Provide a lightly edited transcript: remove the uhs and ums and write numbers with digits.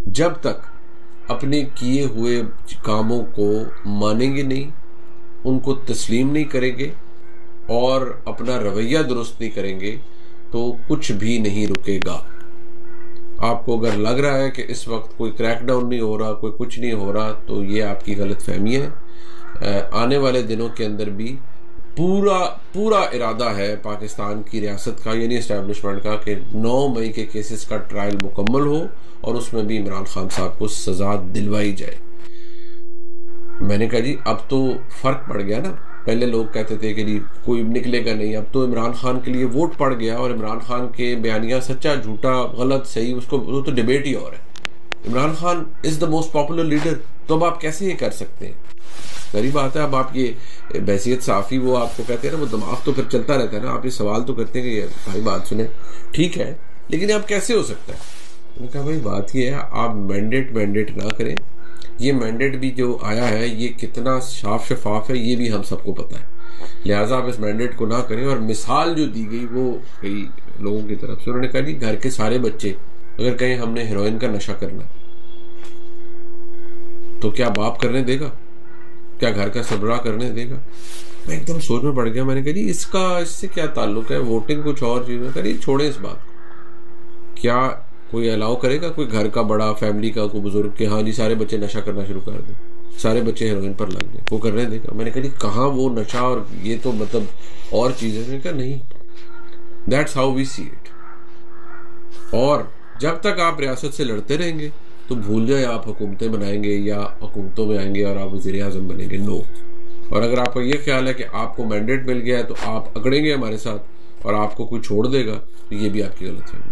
जब तक अपने किए हुए कामों को मानेंगे नहीं, उनको तस्लीम नहीं करेंगे और अपना रवैया दुरुस्त नहीं करेंगे, तो कुछ भी नहीं रुकेगा। आपको अगर लग रहा है कि इस वक्त कोई क्रैकडाउन नहीं हो रहा, कोई कुछ नहीं हो रहा, तो ये आपकी गलतफहमी है। आने वाले दिनों के अंदर भी पूरा पूरा इरादा है पाकिस्तान की रियासत का, यानी इस्टेब्लिशमेंट का, कि 9 मई के केसेस का ट्रायल मुकम्मल हो और उसमें भी इमरान खान साहब को सजा दिलवाई जाए। मैंने कहा जी अब तो फर्क पड़ गया ना। पहले लोग कहते थे कि जी कोई निकलेगा नहीं, अब तो इमरान खान के लिए वोट पड़ गया और इमरान खान के बयानिया सच्चा झूठा गलत सही उसको वो तो डिबेट ही और है। Imran Khan is the most popular leader, तो अब आप कैसे ये कर सकते हैं? गरीब बात है। अब आप ये बहसियत साफी वो आपको कहते हैं ना, वो दिमाग तो फिर चलता रहता है ना, आप ये सवाल तो करते हैं कि भाई बात सुने ठीक है, लेकिन अब कैसे हो सकता है? मैंने कहा भाई बात ये है, आप मैंडेट ना करें। ये मैंडेट भी जो आया है ये कितना साफ शफाफ है ये भी हम सबको पता है, लिहाजा आप इस मैंडेट को ना करें। और मिसाल जो दी गई वो कई लोगों की तरफ से, उन्होंने कहा कि घर के सारे बच्चे अगर कहें हमने हेरोइन का नशा करना तो क्या बाप करने देगा? क्या घर का सरबराह करने देगा? मैं एकदम सोच में पड़ गया। मैंने कहा जी इससे क्या ताल्लुक है, वोटिंग कुछ और चीज है। करिए छोड़े इस बात को। क्या कोई अलाउ करेगा कोई घर का बड़ा फैमिली का कोई बुजुर्ग कि हाँ जी सारे बच्चे नशा करना शुरू कर दें, सारे बच्चे हेरोइन पर लग जाए? वो करने देगा? मैंने कहा जी कहाँ वो नशा और ये तो मतलब और चीजें। मैंने कहा नहीं, that's how we see it. और जब तक आप रियासत से लड़ते रहेंगे तो भूल जाए आप हुकूमतें बनाएंगे या हुकूमतों में आएंगे और आप वज़ीर आज़म बनेंगे। नो। और अगर आपका ये ख्याल है कि आपको मैंडेट मिल गया है तो आप अकड़ेंगे हमारे साथ और आपको कोई छोड़ देगा, तो ये भी आपकी गलत है।